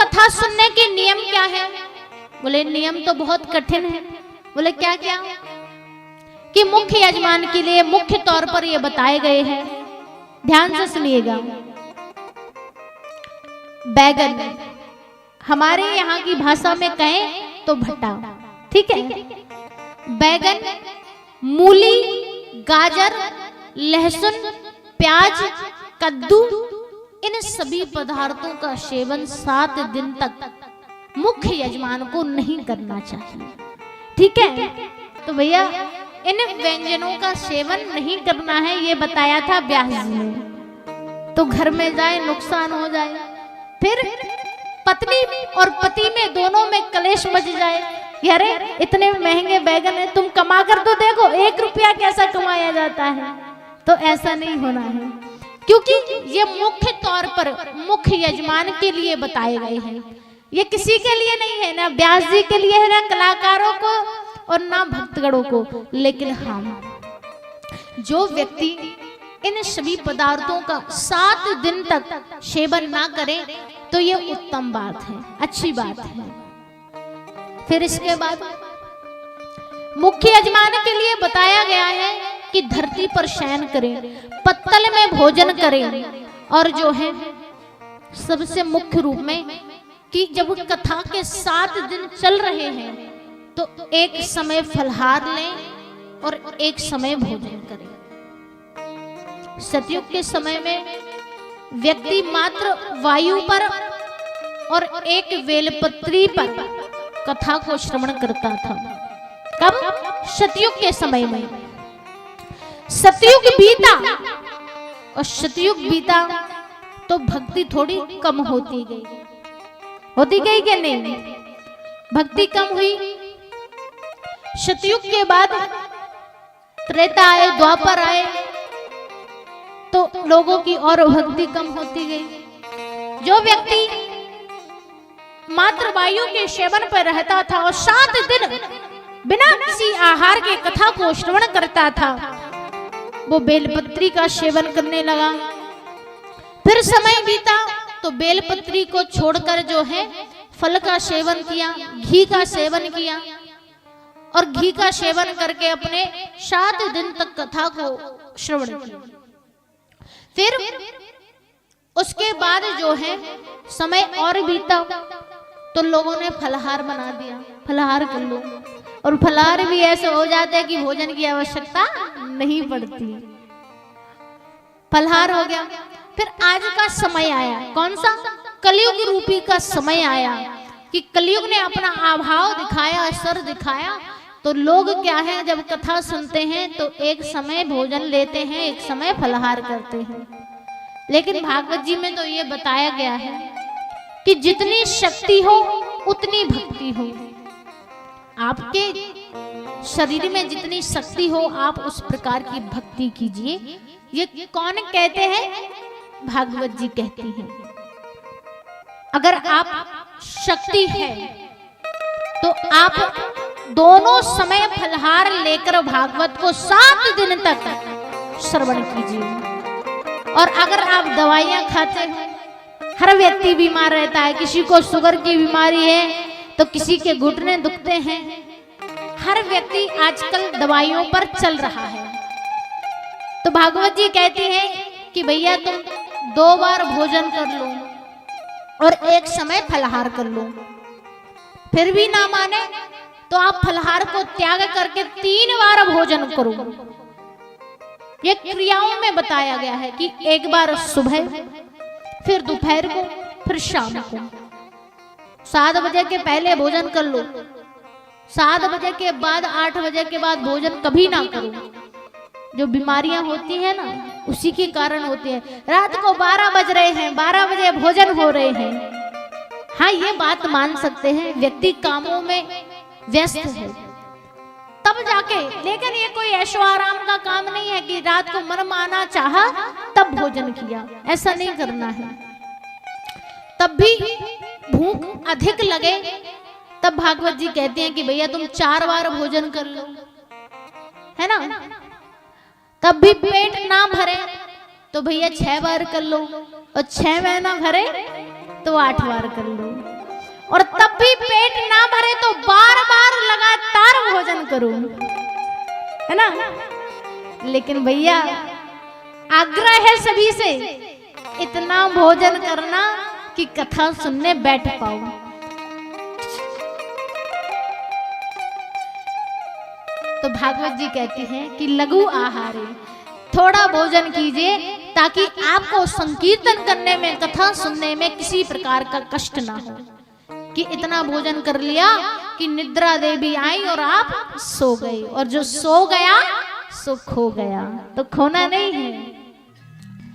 कथा सुनने के नियम क्या है? बोले नियम तो बहुत कठिन है। बोले क्या क्या? कि मुख्य यजमान के लिए मुख्य तौर पर ये बताए गए हैं, ध्यान से सुनिएगा। बैगन, हमारे यहाँ की भाषा में कहें तो भट्टा, ठीक है। बैगन, मूली, गाजर, लहसुन, प्याज, कद्दू, इन सभी पदार्थों का सेवन 7 दिन तक मुख्य यजमान को नहीं करना चाहिए, ठीक है। तो भैया इन व्यंजनों का सेवन नहीं करना है, ये बताया था व्यास जी ने। तो घर में जाए नुकसान हो जाए, फिर पत्नी और पति में दोनों में कलेश मच जाए, अरे इतने महंगे बैगन है, तुम कमा कर तो देखो 1 रुपया कैसा कमाया जाता है। तो ऐसा नहीं होना है, क्योंकि ये मुख्य तौर पर मुख्य यजमान के लिए बताए गए हैं। ये किसी के लिए नहीं है, ना व्यास जी के लिए है, ना कलाकारों को और ना भक्तगणों को। लेकिन हम जो व्यक्ति इन सभी पदार्थों का 7 दिन तक सेवन ना करे तो ये उत्तम बात है, अच्छी बात है। फिर इसके बाद मुख्य यजमान के लिए बताया गया है कि धरती पर शयन करें, पत्तल में भोजन करें, और जो है सबसे मुख्य रूप में कि जब कथा के 7 दिन चल रहे हैं तो एक समय फलहार लें और एक समय भोजन करें। सतयुग के समय में व्यक्ति मात्र वायु पर और एक बेलपत्री पर कथा को श्रवण करता था। कब? सतयुग के समय में। सतयुग बीता और सतयुग बीता तो भक्ति थोड़ी कम होती गई क्या नहीं? भक्ति कम हुई। सतयुग के बाद त्रेता आए, द्वापर आए, तो लोगों की और भक्ति कम होती गई। जो व्यक्ति मात्र वायु के सेवन पर रहता था और 7 दिन बिना किसी आहार के कथा को श्रवण करता था, वो बेलपत्री का सेवन करने लगा। फिर समय बीता तो बेलपत्री को छोड़कर जो है फल का सेवन किया, घी का सेवन किया, और घी का सेवन करके अपने 7 दिन तक कथा को श्रवण किया। फिर उसके बाद जो है समय और बीता तो लोगों ने फलहार बना दिया, फलहार कर लो, और फलहार भी ऐसे हो जाता है कि भोजन की आवश्यकता नहीं पड़ती। फलहार हो गया। फिर आज का समय आया, कौन सा? कलयुग रूपी का समय आया कि कलयुग ने अपना अभाव दिखाया, असर दिखाया। तो लोग क्या है, जब कथा सुनते हैं तो एक समय भोजन लेते हैं, एक समय फलहार करते हैं। लेकिन भागवत जी में तो ये बताया गया है कि जितनी शक्ति हो उतनी भक्ति हो। आपके शरीर में जितनी शक्ति हो आप उस प्रकार की भक्ति कीजिए। ये कौन कहते हैं? भागवत जी कहती हैं। अगर आप शक्ति है तो आप दोनों समय फलहार लेकर भागवत को 7 दिन तक श्रवण कीजिए। और अगर आप दवाइयां खाते हैं, हर व्यक्ति बीमार रहता है, किसी को शुगर की बीमारी है तो किसी के घुटने दुखते हैं, हर व्यक्ति आजकल दवाइयों पर चल रहा है। तो भागवत जी कहती है कि भैया तुम 2 बार भोजन कर लो और एक समय फलहार कर लो। फिर भी ना माने तो आप फलहार को त्याग करके 3 बार भोजन करो। ये क्रियाओं में बताया गया है कि एक बार सुबह, फिर दोपहर को, फिर शाम को। 7 बजे के पहले भोजन कर लो, 7 बजे के बाद, 8 बजे के बाद भोजन कभी ना करो। जो बीमारियां होती है ना उसी के कारण होती है। रात को 12 बज रहे हैं, 12 बजे भोजन हो रहे हैं। हाँ, ये बात मान सकते हैं, व्यक्ति कामों में व्यस्त है तब जाके। लेकिन ये कोई ऐशो आराम का काम नहीं है कि रात को मन माना चाहा तब भोजन किया, ऐसा नहीं करना है। तब भी भूख अधिक लगे तब भागवत जी कहते हैं कि भैया तुम 4 बार भोजन कर लो, है ना। तब भी पेट ना भरे तो भैया 6 बार कर लो, और 6 में ना भरे तो 8 बार कर लो, और तब भी पेट ना भरे तो बार बार लगातार भोजन करो, है ना। लेकिन भैया आग्रह है सभी से, इतना भोजन करना कि कथा सुनने बैठ पाओ। तो भागवत जी कहती हैं कि लघु आहारे, थोड़ा भोजन कीजिए ताकि आपको संकीर्तन करने में, कथा सुनने में किसी प्रकार का कष्ट ना हो। कि इतना भोजन कर लिया कि निद्रा देवी आई और आप सो गए, और जो सो गया सो खो गया, तो खोना नहीं है।